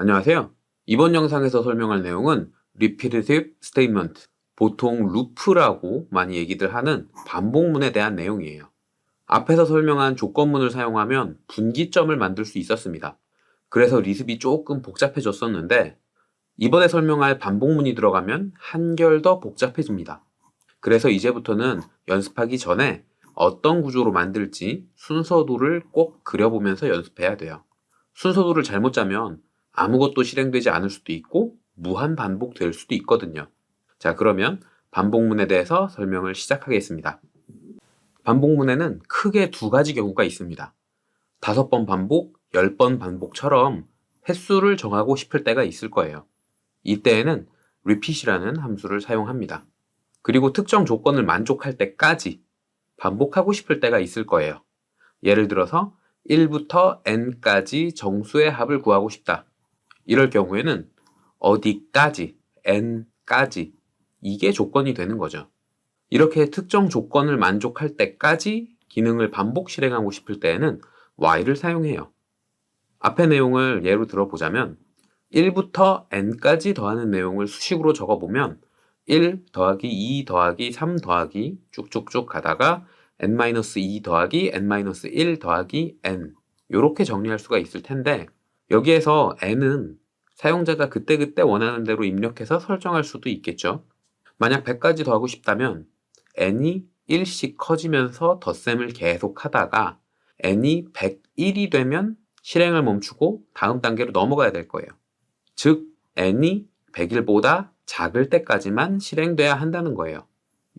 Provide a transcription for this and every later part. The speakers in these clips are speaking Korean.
안녕하세요. 이번 영상에서 설명할 내용은 repetitive statement, 보통 루프라고 많이 얘기들 하는 반복문에 대한 내용이에요. 앞에서 설명한 조건문을 사용하면 분기점을 만들 수 있었습니다. 그래서 리습이 조금 복잡해졌었는데 이번에 설명할 반복문이 들어가면 한결 더 복잡해집니다. 그래서 이제부터는 연습하기 전에 어떤 구조로 만들지 순서도를 꼭 그려보면서 연습해야 돼요. 순서도를 잘못 짜면 아무것도 실행되지 않을 수도 있고 무한 반복될 수도 있거든요. 자, 그러면 반복문에 대해서 설명을 시작하겠습니다. 반복문에는 크게 두 가지 경우가 있습니다. 5번 반복, 10번 반복처럼 횟수를 정하고 싶을 때가 있을 거예요. 이때에는 repeat이라는 함수를 사용합니다. 그리고 특정 조건을 만족할 때까지 반복하고 싶을 때가 있을 거예요. 예를 들어서 1부터 n까지 정수의 합을 구하고 싶다. 이럴 경우에는 어디까지, n까지 이게 조건이 되는 거죠. 이렇게 특정 조건을 만족할 때까지 기능을 반복 실행하고 싶을 때에는 while을 사용해요. 앞의 내용을 예로 들어보자면 1부터 n까지 더하는 내용을 수식으로 적어보면 1 더하기 2 더하기 3 더하기 쭉쭉쭉 가다가 n-2 더하기 n-1 더하기 n 이렇게 정리할 수가 있을 텐데 여기에서 n은 사용자가 그때그때 원하는 대로 입력해서 설정할 수도 있겠죠. 만약 100까지 더하고 싶다면 n이 1씩 커지면서 덧셈을 계속 하다가 n이 101이 되면 실행을 멈추고 다음 단계로 넘어가야 될 거예요. 즉 n이 100일보다 작을 때까지만 실행돼야 한다는 거예요.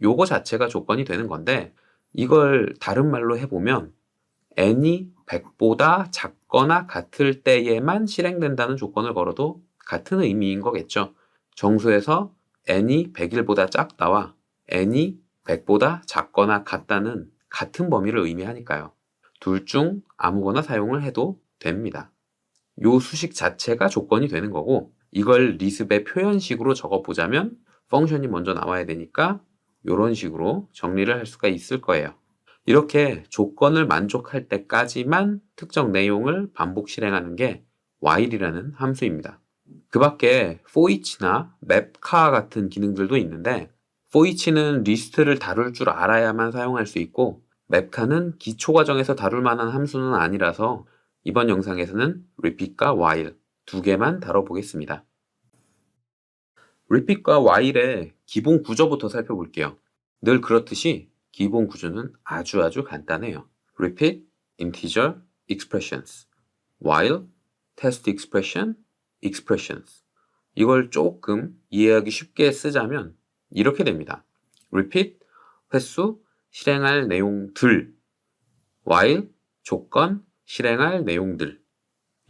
요거 자체가 조건이 되는 건데 이걸 다른 말로 해보면 n이 100보다 작거나 같을 때에만 실행된다는 조건을 걸어도 같은 의미인 거겠죠. 정수에서 n이 100일보다 작다와 n이 100보다 작거나 같다는 같은 범위를 의미하니까요. 둘 중 아무거나 사용을 해도 됩니다. 요 수식 자체가 조건이 되는 거고 이걸 리습의 표현식으로 적어보자면 펑션이 먼저 나와야 되니까 이런 식으로 정리를 할 수가 있을 거예요. 이렇게 조건을 만족할 때까지만 특정 내용을 반복 실행하는 게 while이라는 함수입니다. 그 밖에 for each나 mapcar 같은 기능들도 있는데 for each는 리스트를 다룰 줄 알아야만 사용할 수 있고 mapcar는 기초 과정에서 다룰 만한 함수는 아니라서 이번 영상에서는 repeat과 while 두 개만 다뤄보겠습니다. repeat과 while의 기본 구조부터 살펴볼게요. 늘 그렇듯이 기본 구조는 아주 간단해요. repeat, integer, expressions. while, test expression, expressions. 이걸 조금 이해하기 쉽게 쓰자면 이렇게 됩니다. repeat, 횟수, 실행할 내용들. while, 조건, 실행할 내용들.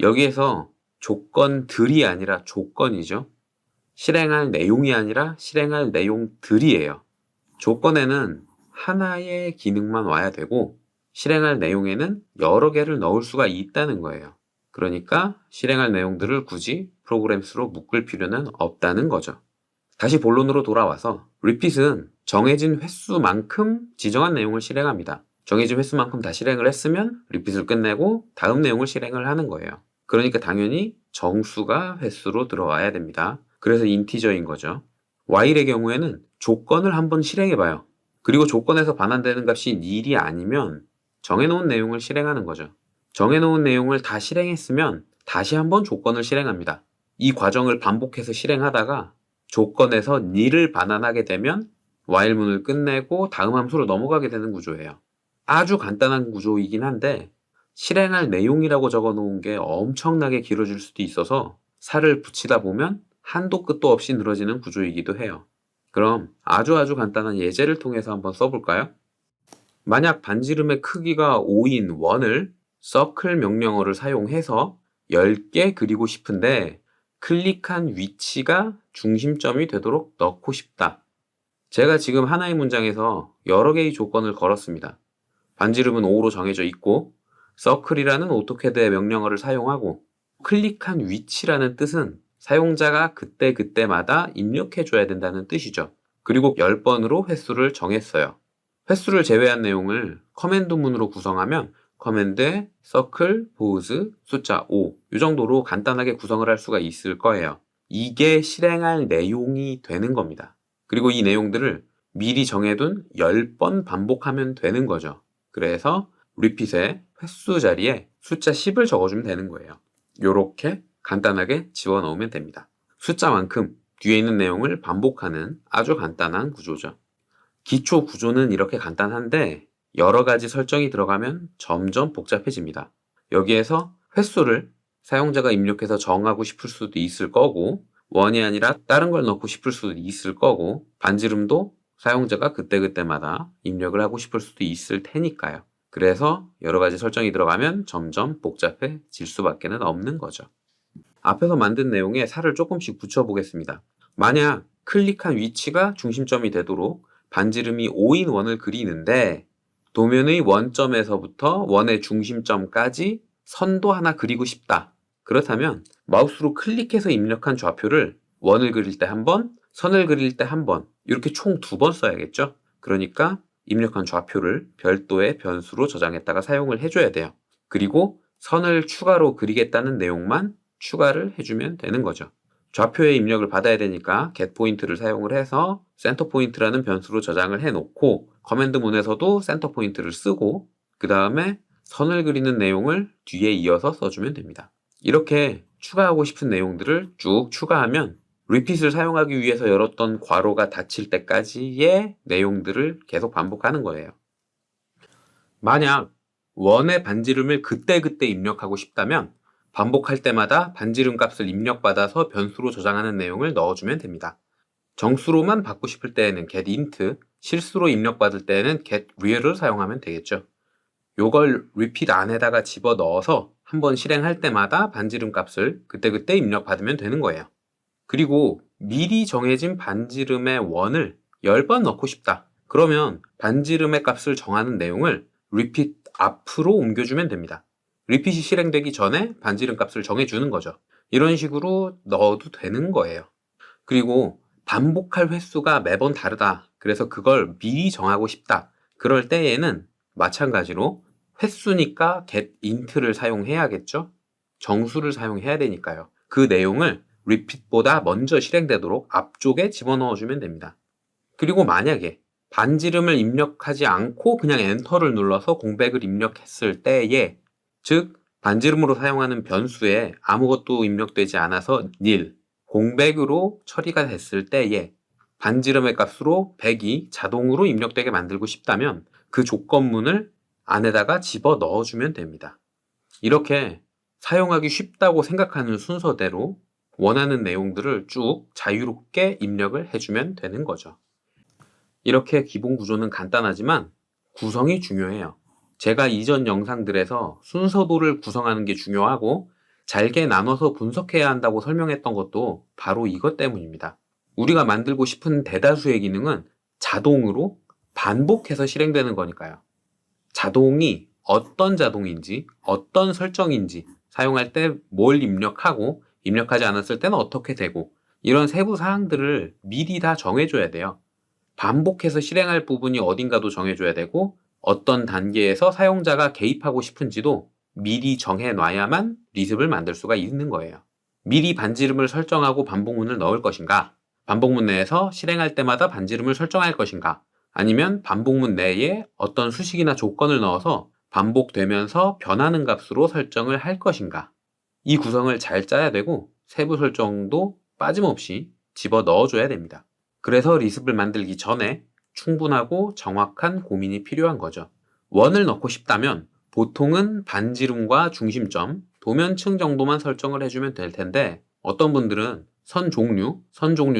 여기에서 조건들이 아니라 조건이죠. 실행할 내용이 아니라 실행할 내용들이에요. 조건에는 하나의 기능만 와야 되고 실행할 내용에는 여러 개를 넣을 수가 있다는 거예요. 그러니까 실행할 내용들을 굳이 프로그램 수로 묶을 필요는 없다는 거죠. 다시 본론으로 돌아와서 repeat은 정해진 횟수만큼 지정한 내용을 실행합니다. 정해진 횟수만큼 다 실행을 했으면 repeat을 끝내고 다음 내용을 실행을 하는 거예요. 그러니까 당연히 정수가 횟수로 들어와야 됩니다. 그래서 인티저인 거죠. while의 경우에는 조건을 한번 실행해봐요. 그리고 조건에서 반환되는 값이 nil이 아니면 정해놓은 내용을 실행하는 거죠. 정해놓은 내용을 다 실행했으면 다시 한번 조건을 실행합니다. 이 과정을 반복해서 실행하다가 조건에서 nil을 반환하게 되면 while문을 끝내고 다음 함수로 넘어가게 되는 구조예요. 아주 간단한 구조이긴 한데 실행할 내용이라고 적어놓은 게 엄청나게 길어질 수도 있어서 살을 붙이다 보면 한도 끝도 없이 늘어지는 구조이기도 해요. 그럼 아주 간단한 예제를 통해서 한번 써볼까요? 만약 반지름의 크기가 5인 원을 circle 명령어를 사용해서 10개 그리고 싶은데 클릭한 위치가 중심점이 되도록 넣고 싶다. 제가 지금 하나의 문장에서 여러 개의 조건을 걸었습니다. 반지름은 5로 정해져 있고 circle이라는 오토캐드의 명령어를 사용하고 클릭한 위치라는 뜻은 사용자가 그때마다 입력해줘야 된다는 뜻이죠. 그리고 10번으로 횟수를 정했어요. 횟수를 제외한 내용을 커맨드문으로 구성하면 커맨드에 서클, pause, 숫자 5 이 정도로 간단하게 구성을 할 수가 있을 거예요. 이게 실행할 내용이 되는 겁니다. 그리고 이 내용들을 미리 정해둔 10번 반복하면 되는 거죠. 그래서 repeat의 횟수 자리에 숫자 10을 적어주면 되는 거예요. 요렇게 간단하게 집어넣으면 됩니다. 숫자만큼 뒤에 있는 내용을 반복하는 아주 간단한 구조죠. 기초 구조는 이렇게 간단한데 여러 가지 설정이 들어가면 점점 복잡해집니다. 여기에서 횟수를 사용자가 입력해서 정하고 싶을 수도 있을 거고, 원이 아니라 다른 걸 넣고 싶을 수도 있을 거고, 반지름도 사용자가 그때그때마다 입력을 하고 싶을 수도 있을 테니까요. 그래서 여러 가지 설정이 들어가면 점점 복잡해질 수밖에 없는 거죠. 앞에서 만든 내용에 살을 조금씩 붙여보겠습니다. 만약 클릭한 위치가 중심점이 되도록 반지름이 5인 원을 그리는데 도면의 원점에서부터 원의 중심점까지 선도 하나 그리고 싶다. 그렇다면 마우스로 클릭해서 입력한 좌표를 원을 그릴 때 한 번, 선을 그릴 때 한 번, 이렇게 총 2번 써야겠죠? 그러니까 입력한 좌표를 별도의 변수로 저장했다가 사용을 해줘야 돼요. 그리고 선을 추가로 그리겠다는 내용만 추가를 해주면 되는 거죠. 좌표에 입력을 받아야 되니까 getPoint를 사용을 해서 centerPoint라는 변수로 저장을 해놓고 커맨드 문에서도 centerPoint를 쓰고 그 다음에 선을 그리는 내용을 뒤에 이어서 써주면 됩니다. 이렇게 추가하고 싶은 내용들을 쭉 추가하면 repeat을 사용하기 위해서 열었던 괄호가 닫힐 때까지의 내용들을 계속 반복하는 거예요. 만약 원의 반지름을 그때그때 입력하고 싶다면 반복할 때마다 반지름 값을 입력받아서 변수로 저장하는 내용을 넣어주면 됩니다. 정수로만 받고 싶을 때에는 getInt, 실수로 입력받을 때에는 getReal을 사용하면 되겠죠. 요걸 repeat 안에다가 집어넣어서 한번 실행할 때마다 반지름 값을 그때그때 입력받으면 되는 거예요. 그리고 미리 정해진 반지름의 원을 10번 넣고 싶다. 그러면 반지름의 값을 정하는 내용을 repeat 앞으로 옮겨주면 됩니다. repeat이 실행되기 전에 반지름 값을 정해주는 거죠. 이런 식으로 넣어도 되는 거예요. 그리고 반복할 횟수가 매번 다르다. 그래서 그걸 미리 정하고 싶다. 그럴 때에는 마찬가지로 횟수니까 getInt를 사용해야겠죠? 정수를 사용해야 되니까요. 그 내용을 repeat보다 먼저 실행되도록 앞쪽에 집어넣어주면 됩니다. 그리고 만약에 반지름을 입력하지 않고 그냥 엔터를 눌러서 공백을 입력했을 때에, 즉 반지름으로 사용하는 변수에 아무것도 입력되지 않아서 nil, 공백으로 처리가 됐을 때에 반지름의 값으로 100이 자동으로 입력되게 만들고 싶다면 그 조건문을 안에다가 집어 넣어주면 됩니다. 이렇게 사용하기 쉽다고 생각하는 순서대로 원하는 내용들을 쭉 자유롭게 입력을 해주면 되는 거죠. 이렇게 기본 구조는 간단하지만 구성이 중요해요. 제가 이전 영상들에서 순서도를 구성하는 게 중요하고 잘게 나눠서 분석해야 한다고 설명했던 것도 바로 이것 때문입니다. 우리가 만들고 싶은 대다수의 기능은 자동으로 반복해서 실행되는 거니까요. 자동이 어떤 자동인지, 어떤 설정인지, 사용할 때 뭘 입력하고 입력하지 않았을 때는 어떻게 되고, 이런 세부 사항들을 미리 다 정해줘야 돼요. 반복해서 실행할 부분이 어딘가도 정해줘야 되고, 어떤 단계에서 사용자가 개입하고 싶은지도 미리 정해놔야만 리습을 만들 수가 있는 거예요. 미리 반지름을 설정하고 반복문을 넣을 것인가, 반복문 내에서 실행할 때마다 반지름을 설정할 것인가, 아니면 반복문 내에 어떤 수식이나 조건을 넣어서 반복되면서 변하는 값으로 설정을 할 것인가, 이 구성을 잘 짜야 되고 세부 설정도 빠짐없이 집어 넣어줘야 됩니다. 그래서 리습을 만들기 전에 충분하고 정확한 고민이 필요한 거죠. 원을 넣고 싶다면 보통은 반지름과 중심점, 도면층 정도만 설정을 해주면 될 텐데 어떤 분들은 선 종류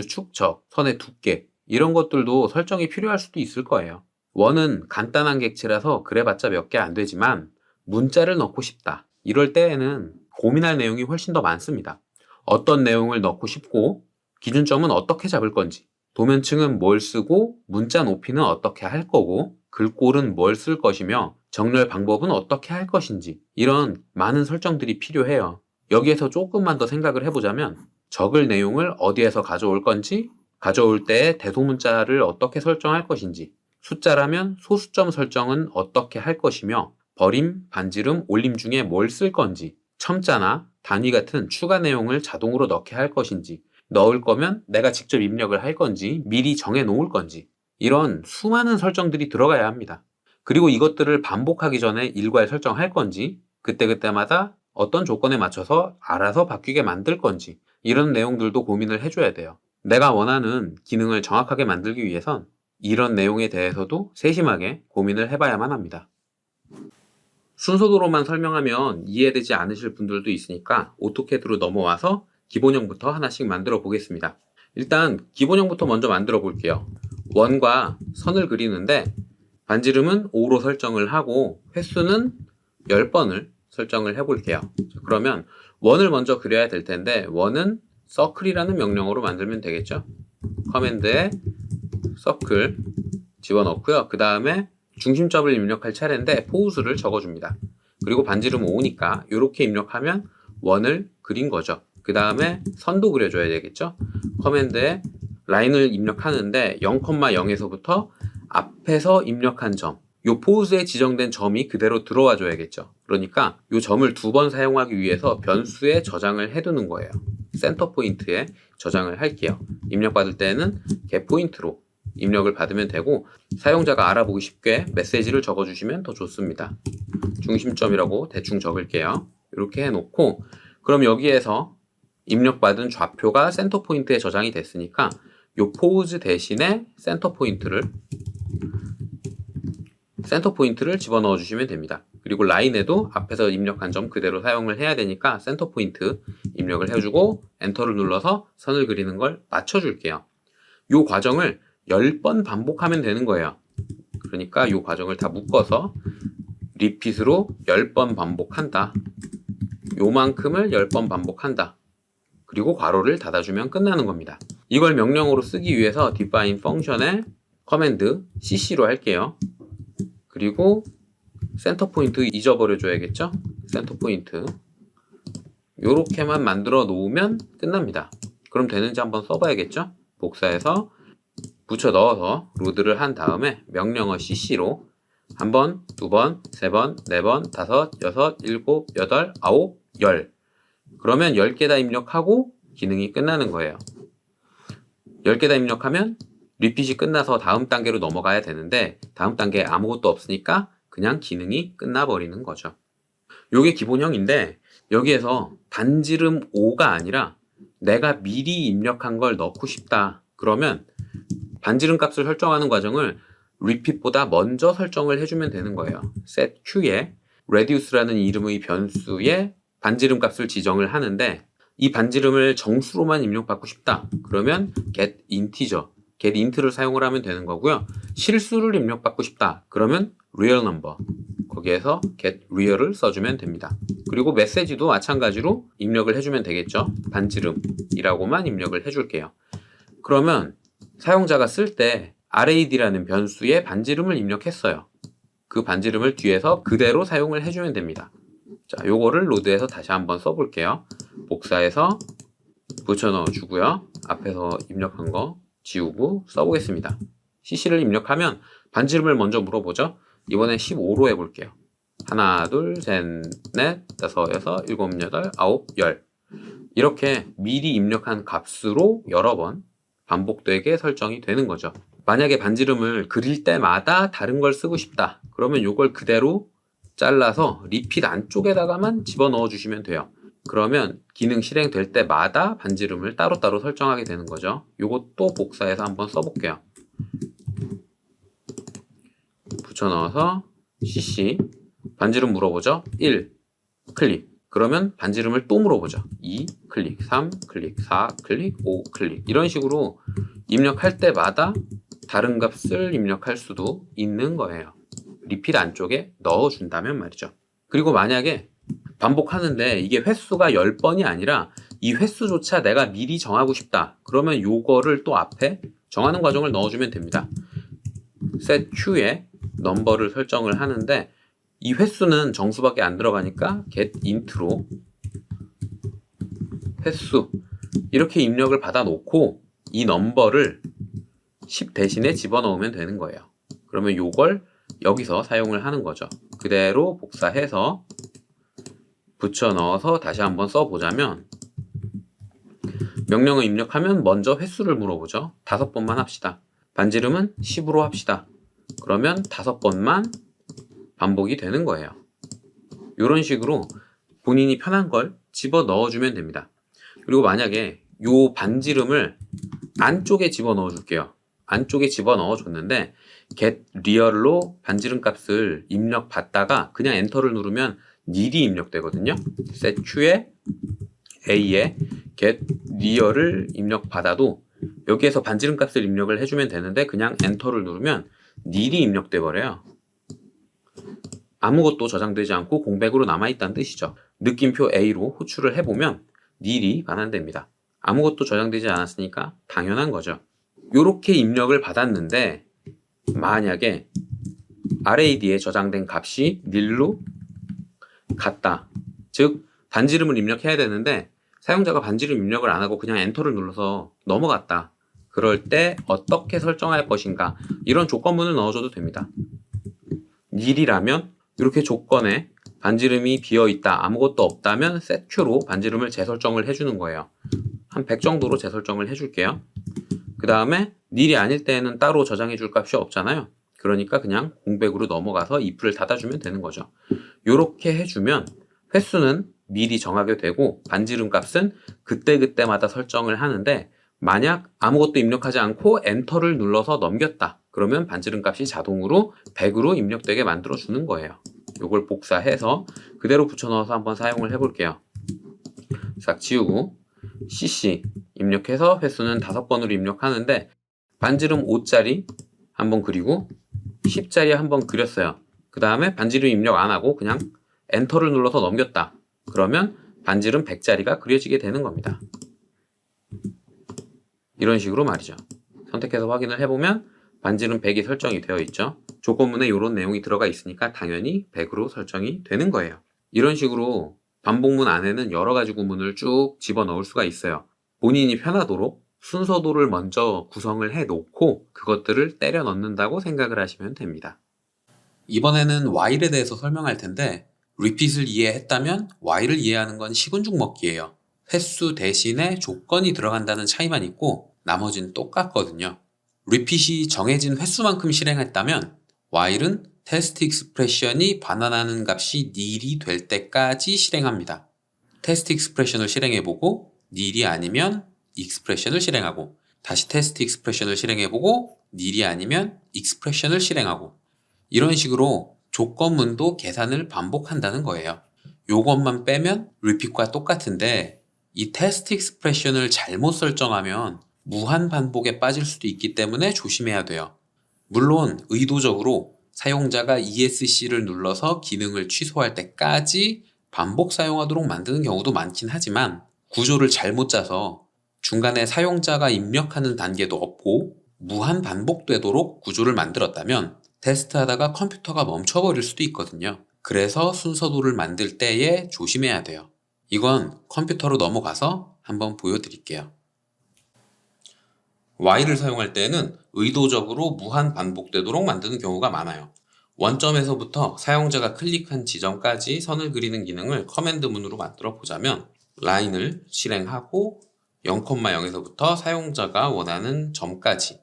축척, 선의 두께 이런 것들도 설정이 필요할 수도 있을 거예요. 원은 간단한 객체라서 그래봤자 몇 개 안 되지만 문자를 넣고 싶다. 이럴 때에는 고민할 내용이 훨씬 더 많습니다. 어떤 내용을 넣고 싶고 기준점은 어떻게 잡을 건지, 도면층은 뭘 쓰고 문자 높이는 어떻게 할 거고 글꼴은 뭘 쓸 것이며 정렬 방법은 어떻게 할 것인지, 이런 많은 설정들이 필요해요. 여기에서 조금만 더 생각을 해보자면 적을 내용을 어디에서 가져올 건지, 가져올 때 대소문자를 어떻게 설정할 것인지, 숫자라면 소수점 설정은 어떻게 할 것이며 버림, 반지름, 올림 중에 뭘 쓸 건지, 첨자나 단위 같은 추가 내용을 자동으로 넣게 할 것인지, 넣을 거면 내가 직접 입력을 할 건지, 미리 정해 놓을 건지, 이런 수많은 설정들이 들어가야 합니다. 그리고 이것들을 반복하기 전에 일괄 설정할 건지, 그때그때마다 어떤 조건에 맞춰서 알아서 바뀌게 만들 건지, 이런 내용들도 고민을 해줘야 돼요. 내가 원하는 기능을 정확하게 만들기 위해선 이런 내용에 대해서도 세심하게 고민을 해봐야만 합니다. 순서대로만 설명하면 이해되지 않으실 분들도 있으니까 오토캐드로 넘어와서 기본형부터 하나씩 만들어 보겠습니다. 일단 기본형부터 먼저 만들어 볼게요. 원과 선을 그리는데 반지름은 5로 설정을 하고 횟수는 10번을 설정을 해 볼게요. 그러면 원을 먼저 그려야 될 텐데 원은 서클이라는 명령어로 만들면 되겠죠. 커맨드에 서클 집어넣고요. 그 다음에 중심점을 입력할 차례인데 포우수를 적어줍니다. 그리고 반지름 5니까 이렇게 입력하면 원을 그린 거죠. 그 다음에 선도 그려줘야 되겠죠. 커맨드에 라인을 입력하는데 0,0에서부터 앞에서 입력한 점, 요 포우스에 지정된 점이 그대로 들어와 줘야겠죠. 그러니까 요 점을 2번 사용하기 위해서 변수에 저장을 해두는 거예요. 센터 포인트에 저장을 할게요. 입력받을 때는 get 포인트로 입력을 받으면 되고 사용자가 알아보기 쉽게 메시지를 적어주시면 더 좋습니다. 중심점이라고 대충 적을게요. 이렇게 해놓고 그럼 여기에서 입력받은 좌표가 센터 포인트에 저장이 됐으니까 요 포즈 대신에 센터 포인트를 집어넣어 주시면 됩니다. 그리고 라인에도 앞에서 입력한 점 그대로 사용을 해야 되니까 센터 포인트 입력을 해주고 엔터를 눌러서 선을 그리는 걸 맞춰줄게요. 이 과정을 10번 반복하면 되는 거예요. 그러니까 이 과정을 다 묶어서 리핏으로 10번 반복한다. 요만큼을 10번 반복한다. 그리고 괄호를 닫아주면 끝나는 겁니다. 이걸 명령어로 쓰기 위해서 define 펑션에 커맨드 cc로 할게요. 그리고 센터 포인트 잊어버려 줘야겠죠? 센터 포인트 요렇게만 만들어 놓으면 끝납니다. 그럼 되는지 한번 써봐야겠죠? 복사해서 붙여 넣어서 로드를 한 다음에 명령어 cc로 1번, 2번, 3번, 4번, 5, 6, 7, 8, 9, 10 그러면 10개 다 입력하고 기능이 끝나는 거예요. 10개 다 입력하면 리핏이 끝나서 다음 단계로 넘어가야 되는데 다음 단계에 아무것도 없으니까 그냥 기능이 끝나버리는 거죠. 요게 기본형인데 여기에서 반지름 5가 아니라 내가 미리 입력한 걸 넣고 싶다. 그러면 반지름 값을 설정하는 과정을 repeat보다 먼저 설정을 해주면 되는 거예요. set q에 reduce라는 이름의 변수에 반지름 값을 지정을 하는데 이 반지름을 정수로만 입력받고 싶다. 그러면 get integer, get int를 사용을 하면 되는 거고요. 실수를 입력받고 싶다. 그러면 real number, 거기에서 get real을 써주면 됩니다. 그리고 메시지도 마찬가지로 입력을 해주면 되겠죠. 반지름이라고만 입력을 해줄게요. 그러면 사용자가 쓸 때 rad라는 변수에 반지름을 입력했어요. 그 반지름을 뒤에서 그대로 사용을 해주면 됩니다. 자, 요거를 로드해서 다시 한번 써볼게요. 복사해서 붙여 넣어 주고요. 앞에서 입력한 거 지우고 써보겠습니다. cc를 입력하면 반지름을 먼저 물어보죠. 이번엔 15로 해볼게요. 하나, 둘, 셋, 넷, 다섯, 여섯, 일곱, 여덟, 아홉, 열 이렇게 미리 입력한 값으로 여러 번 반복되게 설정이 되는 거죠. 만약에 반지름을 그릴 때마다 다른 걸 쓰고 싶다. 그러면 이걸 그대로 잘라서 리핏 안쪽에다가만 집어넣어 주시면 돼요. 그러면 기능 실행될 때마다 반지름을 따로따로 설정하게 되는 거죠. 이것도 복사해서 한번 써볼게요. 붙여 넣어서 cc 반지름 물어보죠. 1 클릭. 그러면 반지름을 또 물어보죠. 2 클릭, 3 클릭, 4 클릭, 5 클릭. 이런 식으로 입력할 때마다 다른 값을 입력할 수도 있는 거예요. 리핏 안쪽에 넣어준다면 말이죠. 그리고 만약에 반복하는데 이게 횟수가 10번이 아니라 이 횟수조차 내가 미리 정하고 싶다. 그러면 요거를 또 앞에 정하는 과정을 넣어주면 됩니다. set q에 넘버를 설정을 하는데 이 횟수는 정수밖에 안 들어가니까 get int로 횟수 이렇게 입력을 받아 놓고 이 넘버를 10 대신에 집어넣으면 되는 거예요. 그러면 요걸 여기서 사용을 하는 거죠. 그대로 복사해서 붙여 넣어서 다시 한번 써보자면 명령을 입력하면 먼저 횟수를 물어보죠. 5번만 합시다. 반지름은 10으로 합시다. 그러면 5번만 반복이 되는 거예요. 이런 식으로 본인이 편한 걸 집어 넣어주면 됩니다. 그리고 만약에 요 반지름을 안쪽에 집어 넣어줄게요. 안쪽에 집어 넣어줬는데 get real로 반지름 값을 입력받다가 그냥 엔터를 누르면 nil이 입력되거든요. set q에 a에 get real을 입력받아도 여기에서 반지름 값을 입력을 해주면 되는데 그냥 엔터를 누르면 nil이 입력돼 버려요. 아무것도 저장되지 않고 공백으로 남아있다는 뜻이죠. 느낌표 A로 호출을 해보면 nil이 반환됩니다. 아무것도 저장되지 않았으니까 당연한 거죠. 이렇게 입력을 받았는데 만약에 RAD에 저장된 값이 nil로 같다. 즉 반지름을 입력해야 되는데 사용자가 반지름 입력을 안 하고 그냥 엔터를 눌러서 넘어갔다. 그럴 때 어떻게 설정할 것인가, 이런 조건문을 넣어줘도 됩니다. nil이라면 이렇게 조건에 반지름이 비어있다, 아무것도 없다면 set q로 반지름을 재설정을 해주는 거예요. 한 100 정도로 재설정을 해줄게요. 그 다음에 nil이 아닐 때에는 따로 저장해 줄 값이 없잖아요. 그러니까 그냥 공백으로 넘어가서 if를 닫아주면 되는 거죠. 이렇게 해주면 횟수는 미리 정하게 되고 반지름 값은 그때그때마다 설정을 하는데 만약 아무것도 입력하지 않고 엔터를 눌러서 넘겼다. 그러면 반지름 값이 자동으로 100으로 입력되게 만들어 주는 거예요. 이걸 복사해서 그대로 붙여 넣어서 한번 사용을 해볼게요. 싹 지우고 cc 입력해서 횟수는 5번으로 입력하는데 반지름 5짜리 한번 그리고 10짜리 한번 그렸어요. 그 다음에 반지름 입력 안 하고 그냥 엔터를 눌러서 넘겼다. 그러면 반지름 100짜리가 그려지게 되는 겁니다. 이런 식으로 말이죠. 선택해서 확인을 해보면 반지름 100이 설정이 되어 있죠. 조건문에 이런 내용이 들어가 있으니까 당연히 100으로 설정이 되는 거예요. 이런 식으로 반복문 안에는 여러 가지 구문을 쭉 집어넣을 수가 있어요. 본인이 편하도록 순서도를 먼저 구성을 해놓고 그것들을 때려 넣는다고 생각을 하시면 됩니다. 이번에는 while에 대해서 설명할 텐데 repeat을 이해했다면 while을 이해하는 건 식은죽 먹기예요. 횟수 대신에 조건이 들어간다는 차이만 있고 나머지는 똑같거든요. repeat이 정해진 횟수만큼 실행했다면 while은 테스트 익스프레션이 반환하는 값이 nil이 될 때까지 실행합니다. 테스트 익스프레션을 실행해보고 nil이 아니면 익스프레션을 실행하고 다시 테스트 익스프레션을 실행해보고 nil이 아니면 익스프레션을 실행하고 이런 식으로 조건문도 계산을 반복한다는 거예요. 요것만 빼면 repeat과 똑같은데 이 테스트 익스프레션을 잘못 설정하면 무한 반복에 빠질 수도 있기 때문에 조심해야 돼요. 물론 의도적으로 사용자가 ESC를 눌러서 기능을 취소할 때까지 반복 사용하도록 만드는 경우도 많긴 하지만 구조를 잘못 짜서 중간에 사용자가 입력하는 단계도 없고 무한 반복되도록 구조를 만들었다면 테스트하다가 컴퓨터가 멈춰버릴 수도 있거든요. 그래서 순서도를 만들 때에 조심해야 돼요. 이건 컴퓨터로 넘어가서 한번 보여드릴게요. while을 사용할 때는 의도적으로 무한 반복되도록 만드는 경우가 많아요. 원점에서부터 사용자가 클릭한 지점까지 선을 그리는 기능을 커맨드 문으로 만들어 보자면 라인을 실행하고 0,0에서부터 사용자가 원하는 점까지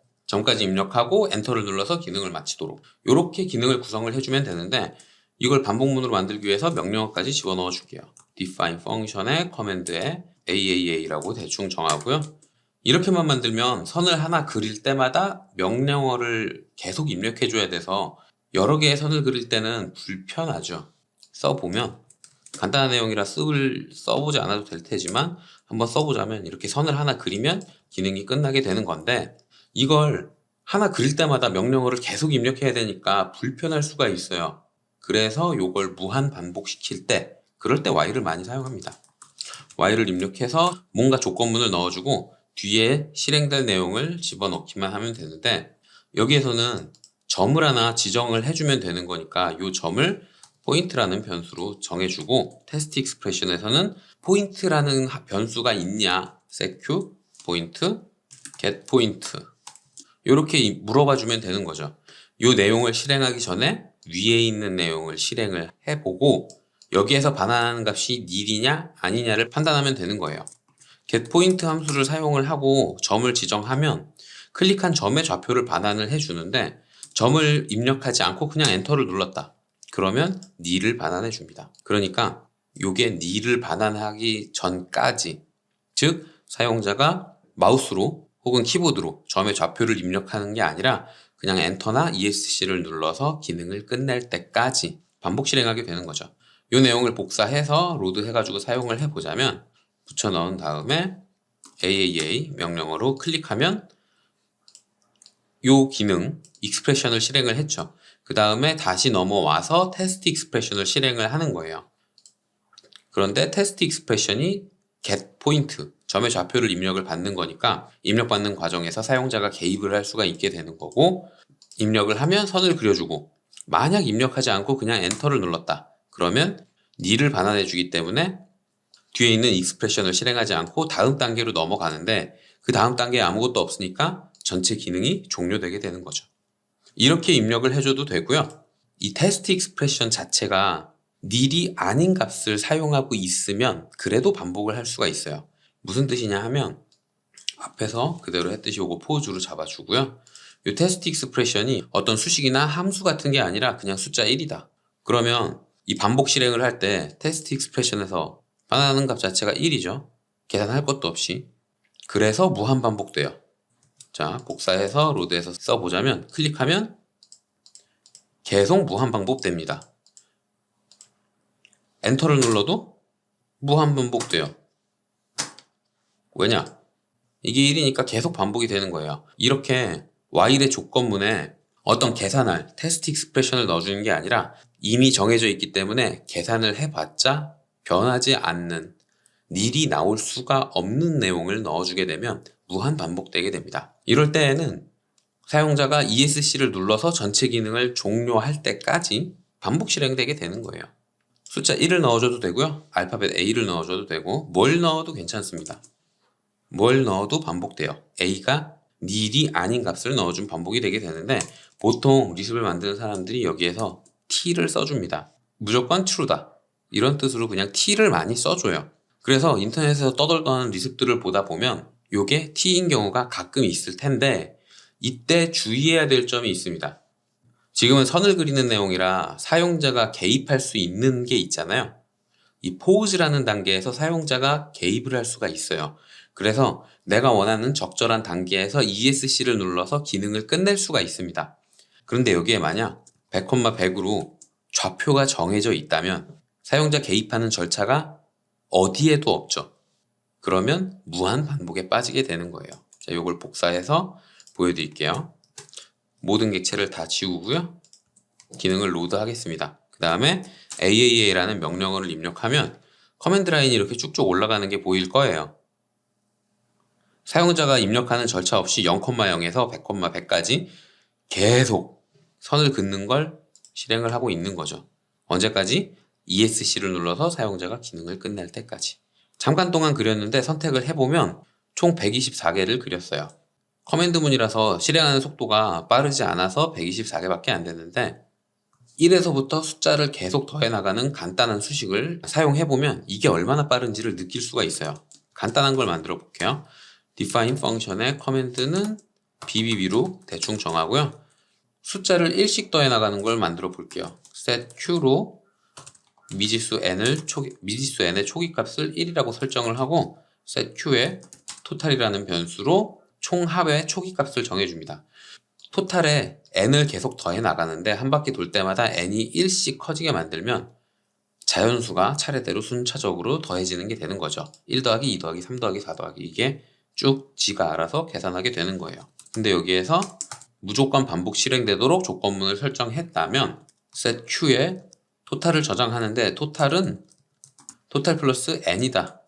입력하고 엔터를 눌러서 기능을 마치도록 이렇게 기능을 구성을 해주면 되는데 이걸 반복문으로 만들기 위해서 명령어까지 집어넣어 줄게요. define function의 커맨드에 AAA라고 대충 정하고요. 이렇게만 만들면 선을 하나 그릴 때마다 명령어를 계속 입력해 줘야 돼서 여러 개의 선을 그릴 때는 불편하죠. 써보면 간단한 내용이라 써보지 않아도 될 테지만 한번 써보자면 이렇게 선을 하나 그리면 기능이 끝나게 되는 건데 이걸 하나 그릴 때마다 명령어를 계속 입력해야 되니까 불편할 수가 있어요. 그래서 이걸 무한 반복시킬 때 그럴 때 while을 많이 사용합니다. while을 입력해서 뭔가 조건문을 넣어주고 뒤에 실행될 내용을 집어넣기만 하면 되는데 여기에서는 점을 하나 지정을 해주면 되는 거니까 이 점을 포인트라는 변수로 정해주고 테스트 익스프레션에서는 포인트라는 변수가 있냐 setQ 포인트 getPoint 이렇게 물어봐 주면 되는 거죠. 이 내용을 실행하기 전에 위에 있는 내용을 실행을 해보고 여기에서 반환하는 값이 nil이냐 아니냐를 판단하면 되는 거예요. getPoint 함수를 사용을 하고 점을 지정하면 클릭한 점의 좌표를 반환을 해주는데 점을 입력하지 않고 그냥 엔터를 눌렀다. 그러면 nil을 반환해 줍니다. 그러니까 요게 nil을 반환하기 전까지, 즉 사용자가 마우스로 혹은 키보드로 점의 좌표를 입력하는 게 아니라 그냥 엔터나 ESC를 눌러서 기능을 끝낼 때까지 반복 실행하게 되는 거죠. 이 내용을 복사해서 로드 해가지고 사용을 해보자면 붙여 넣은 다음에 AAA 명령어로 클릭하면 이 기능 익스프레션을 실행을 했죠. 그 다음에 다시 넘어와서 테스트 익스프레션을 실행을 하는 거예요. 그런데 테스트 익스프레션이 getPoint, 점의 좌표를 입력을 받는 거니까 입력받는 과정에서 사용자가 개입을 할 수가 있게 되는 거고, 입력을 하면 선을 그려주고, 만약 입력하지 않고 그냥 엔터를 눌렀다. 그러면 nil을 반환해 주기 때문에 뒤에 있는 익스프레션을 실행하지 않고 다음 단계로 넘어가는데 그 다음 단계에 아무것도 없으니까 전체 기능이 종료되게 되는 거죠. 이렇게 입력을 해줘도 되고요. 이 테스트 익스프레션 자체가 nil이 아닌 값을 사용하고 있으면 그래도 반복을 할 수가 있어요. 무슨 뜻이냐 하면 앞에서 그대로 했듯이 요거 포즈로 잡아주고요. 이 테스트 익스프레션이 어떤 수식이나 함수 같은 게 아니라 그냥 숫자 1이다. 그러면 이 반복 실행을 할 때 테스트 익스프레션에서 반환하는 값 자체가 1이죠. 계산할 것도 없이. 그래서 무한 반복돼요. 자, 복사해서 로드에서 써보자면 클릭하면 계속 무한 반복됩니다. 엔터를 눌러도 무한 반복돼요. 왜냐? 이게 1이니까 계속 반복이 되는 거예요. 이렇게 while의 조건문에 어떤 계산할 테스트 익스프레션을 넣어주는 게 아니라 이미 정해져 있기 때문에 계산을 해봤자 변하지 않는, nil이 나올 수가 없는 내용을 넣어주게 되면 무한 반복되게 됩니다. 이럴 때에는 사용자가 ESC를 눌러서 전체 기능을 종료할 때까지 반복 실행되게 되는 거예요. 숫자 1을 넣어줘도 되고요. 알파벳 A를 넣어줘도 되고 뭘 넣어도 괜찮습니다. 뭘 넣어도 반복돼요. A가 nil이 아닌 값을 넣어준 반복이 되게 되는데 보통 리습을 만드는 사람들이 여기에서 T를 써줍니다. 무조건 true다. 이런 뜻으로 그냥 T를 많이 써줘요. 그래서 인터넷에서 떠돌던 리습들을 보다 보면 요게 T인 경우가 가끔 있을 텐데 이때 주의해야 될 점이 있습니다. 지금은 선을 그리는 내용이라 사용자가 개입할 수 있는 게 있잖아요. 이 포즈라는 단계에서 사용자가 개입을 할 수가 있어요. 그래서 내가 원하는 적절한 단계에서 ESC를 눌러서 기능을 끝낼 수가 있습니다. 그런데 여기에 만약 100,100으로 좌표가 정해져 있다면 사용자 개입하는 절차가 어디에도 없죠. 그러면 무한 반복에 빠지게 되는 거예요. 자, 이걸 복사해서 보여드릴게요. 모든 객체를 다 지우고요. 기능을 로드 하겠습니다. 그 다음에 AAA라는 명령어를 입력하면 커맨드 라인이 이렇게 쭉쭉 올라가는 게 보일 거예요. 사용자가 입력하는 절차 없이 0,0에서 100,100까지 계속 선을 긋는 걸 실행을 하고 있는 거죠. 언제까지? ESC를 눌러서 사용자가 기능을 끝낼 때까지. 잠깐 동안 그렸는데 선택을 해보면 총 124개를 그렸어요. 커맨드문이라서 실행하는 속도가 빠르지 않아서 124개밖에 안 되는데 1에서부터 숫자를 계속 더해나가는 간단한 수식을 사용해보면 이게 얼마나 빠른지를 느낄 수가 있어요. 간단한 걸 만들어 볼게요. define 펑션의 커맨드는 BBB로 대충 정하고요. 숫자를 1씩 더해나가는 걸 만들어 볼게요. set q로 미지수 n의 초기값을 1이라고 설정을 하고 set q에 total이라는 변수로 총합의 초기값을 정해줍니다. 토탈에 n을 계속 더해 나가는데 한 바퀴 돌 때마다 n이 1씩 커지게 만들면 자연수가 차례대로 순차적으로 더해지는 게 되는 거죠. 1 더하기 2 더하기 3 더하기 4 더하기 이게 쭉 지가 알아서 계산하게 되는 거예요. 근데 여기에서 무조건 반복 실행되도록 조건문을 설정했다면 set q에 토탈을 저장하는데 토탈은 토탈 플러스 n이다.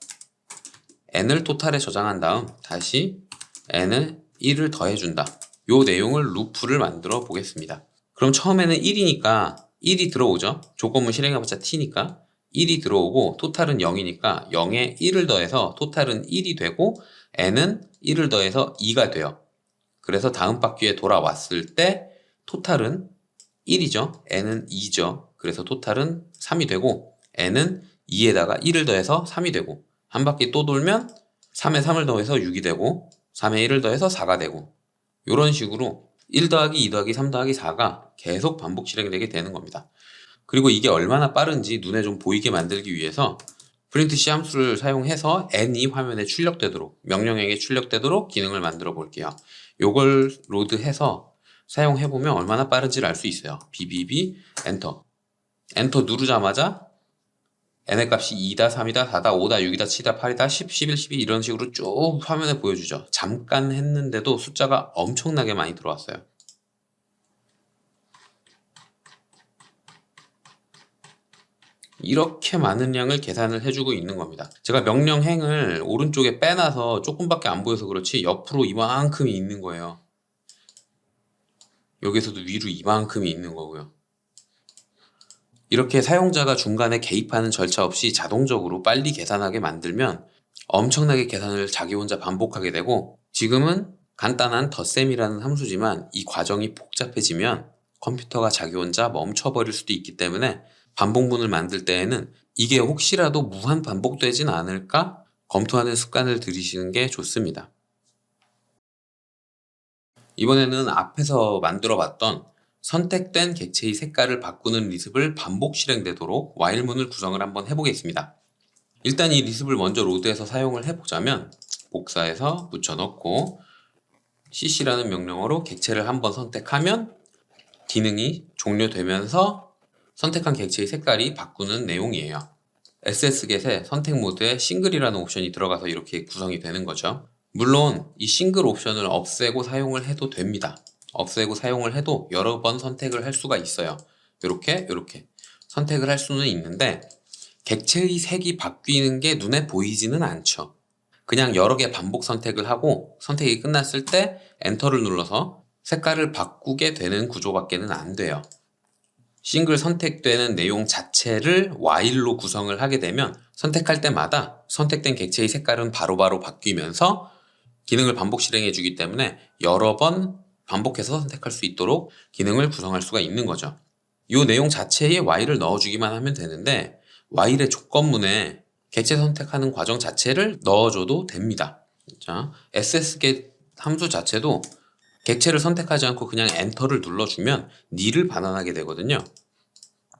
n을 토탈에 저장한 다음 다시 n을 1을 더해준다. 요 내용을 루프를 만들어 보겠습니다. 그럼 처음에는 1이니까 1이 들어오죠. 조건문 실행해봤자 t니까 1이 들어오고 토탈은 0이니까 0에 1을 더해서 토탈은 1이 되고 n은 1을 더해서 2가 돼요. 그래서 다음 바퀴에 돌아왔을 때 토탈은 1이죠. n은 2죠. 그래서 토탈은 3이 되고 n은 2에다가 1을 더해서 3이 되고 한 바퀴 또 돌면 3에 3을 더해서 6이 되고 3에 1을 더해서 4가 되고 이런 식으로 1 더하기 2 더하기 3 더하기 4가 계속 반복 실행되게 되는 겁니다. 그리고 이게 얼마나 빠른지 눈에 좀 보이게 만들기 위해서 프린트C 함수를 사용해서 n이 화면에 출력되도록 명령행에 출력되도록 기능을 만들어 볼게요. 요걸 로드해서 사용해보면 얼마나 빠른지를 알 수 있어요. bbb 엔터 누르자마자 n의 값이 2다, 3이다, 4다, 5다, 6이다, 7이다, 8이다, 10, 11, 12 이런 식으로 쭉 화면에 보여주죠. 잠깐 했는데도 숫자가 엄청나게 많이 들어왔어요. 이렇게 많은 양을 계산을 해주고 있는 겁니다. 제가 명령행을 오른쪽에 빼놔서 조금밖에 안 보여서 그렇지 옆으로 이만큼이 있는 거예요. 여기서도 위로 이만큼이 있는 거고요. 이렇게 사용자가 중간에 개입하는 절차 없이 자동적으로 빨리 계산하게 만들면 엄청나게 계산을 자기 혼자 반복하게 되고, 지금은 간단한 덧셈이라는 함수지만 이 과정이 복잡해지면 컴퓨터가 자기 혼자 멈춰버릴 수도 있기 때문에 반복문을 만들 때에는 이게 혹시라도 무한 반복되진 않을까 검토하는 습관을 들이시는 게 좋습니다. 이번에는 앞에서 만들어 봤던 선택된 객체의 색깔을 바꾸는 리습을 반복 실행되도록 while문을 구성을 한번 해보겠습니다. 일단 이 리습을 먼저 로드해서 사용을 해보자면 복사해서 붙여넣고 cc라는 명령어로 객체를 한번 선택하면 기능이 종료되면서 선택한 객체의 색깔이 바꾸는 내용이에요. SSGet의 선택 모드에 싱글이라는 옵션이 들어가서 이렇게 구성이 되는 거죠. 물론 이 싱글 옵션을 없애고 사용을 해도 됩니다. 없애고 사용을 해도 여러 번 선택을 할 수가 있어요. 이렇게 선택을 할 수는 있는데 객체의 색이 바뀌는 게 눈에 보이지는 않죠. 그냥 여러 개 반복 선택을 하고 선택이 끝났을 때 엔터를 눌러서 색깔을 바꾸게 되는 구조밖에는 안 돼요. 싱글 선택되는 내용 자체를 while로 구성을 하게 되면 선택할 때마다 선택된 객체의 색깔은 바로바로 바뀌면서 기능을 반복 실행해 주기 때문에 여러 번 반복해서 선택할 수 있도록 기능을 구성할 수가 있는 거죠. 이 내용 자체에 while을 넣어주기만 하면 되는데 while의 조건문에 객체 선택하는 과정 자체를 넣어줘도 됩니다. 자, SSGet 함수 자체도 객체를 선택하지 않고 그냥 엔터를 눌러주면 nil을 반환하게 되거든요.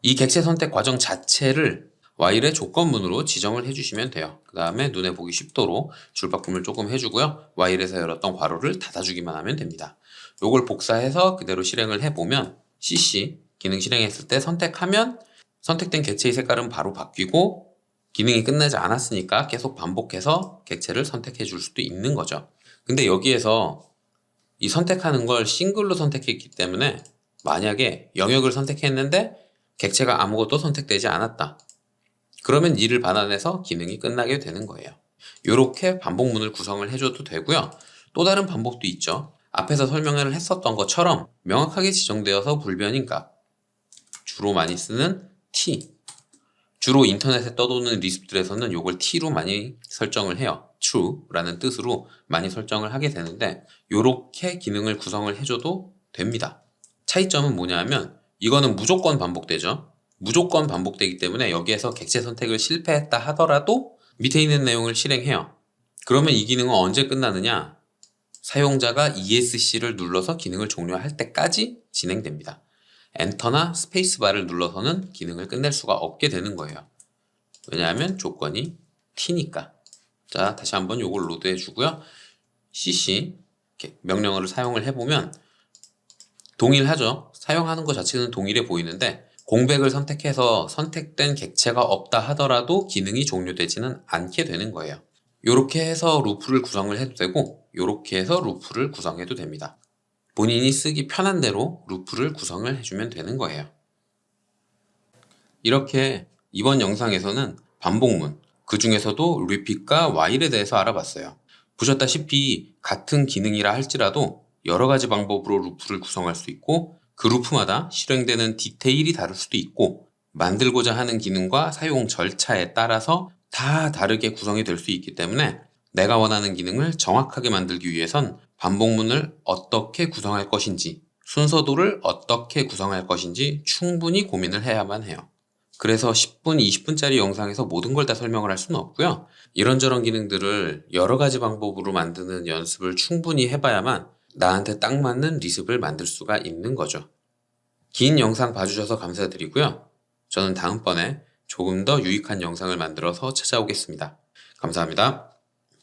이 객체 선택 과정 자체를 while의 조건문으로 지정을 해주시면 돼요. 그 다음에 눈에 보기 쉽도록 줄바꿈을 조금 해주고요. while에서 열었던 괄호를 닫아주기만 하면 됩니다. 요걸 복사해서 그대로 실행을 해보면 cc 기능 실행했을 때 선택하면 선택된 객체의 색깔은 바로 바뀌고 기능이 끝나지 않았으니까 계속 반복해서 객체를 선택해 줄 수도 있는 거죠. 근데 여기에서 이 선택하는 걸 싱글로 선택했기 때문에 만약에 영역을 선택했는데 객체가 아무것도 선택되지 않았다. 그러면 nil을 반환해서 기능이 끝나게 되는 거예요. 이렇게 반복문을 구성을 해줘도 되고요. 또 다른 방법도 있죠. 앞에서 설명을 했었던 것처럼 명확하게 지정되어서 불변인 값, 주로 많이 쓰는 t, 주로 인터넷에 떠도는 리스트들에서는 이걸 t로 많이 설정을 해요. true라는 뜻으로 많이 설정을 하게 되는데 이렇게 기능을 구성을 해줘도 됩니다. 차이점은 뭐냐면 이거는 무조건 반복되죠. 무조건 반복되기 때문에 여기에서 객체 선택을 실패했다 하더라도 밑에 있는 내용을 실행해요. 그러면 이 기능은 언제 끝나느냐? 사용자가 ESC를 눌러서 기능을 종료할 때까지 진행됩니다. 엔터나 스페이스바를 눌러서는 기능을 끝낼 수가 없게 되는 거예요. 왜냐하면 조건이 t니까. 자, 다시 한번 이걸 로드해 주고요. cc 명령어를 사용을 해보면 동일하죠. 사용하는 것 자체는 동일해 보이는데 공백을 선택해서 선택된 객체가 없다 하더라도 기능이 종료되지는 않게 되는 거예요. 이렇게 해서 루프를 구성을 해도 되고 이렇게 해서 루프를 구성해도 됩니다. 본인이 쓰기 편한 대로 루프를 구성을 해주면 되는 거예요. 이렇게 이번 영상에서는 반복문, 그 중에서도 repeat과 while에 대해서 알아봤어요. 보셨다시피 같은 기능이라 할지라도 여러 가지 방법으로 루프를 구성할 수 있고 그 루프마다 실행되는 디테일이 다를 수도 있고 만들고자 하는 기능과 사용 절차에 따라서 다 다르게 구성이 될 수 있기 때문에 내가 원하는 기능을 정확하게 만들기 위해선 반복문을 어떻게 구성할 것인지 순서도를 어떻게 구성할 것인지 충분히 고민을 해야만 해요. 그래서 10분, 20분짜리 영상에서 모든 걸 다 설명을 할 수는 없고요. 이런저런 기능들을 여러 가지 방법으로 만드는 연습을 충분히 해봐야만 나한테 딱 맞는 리습을 만들 수가 있는 거죠. 긴 영상 봐주셔서 감사드리고요. 저는 다음번에 조금 더 유익한 영상을 만들어서 찾아오겠습니다. 감사합니다.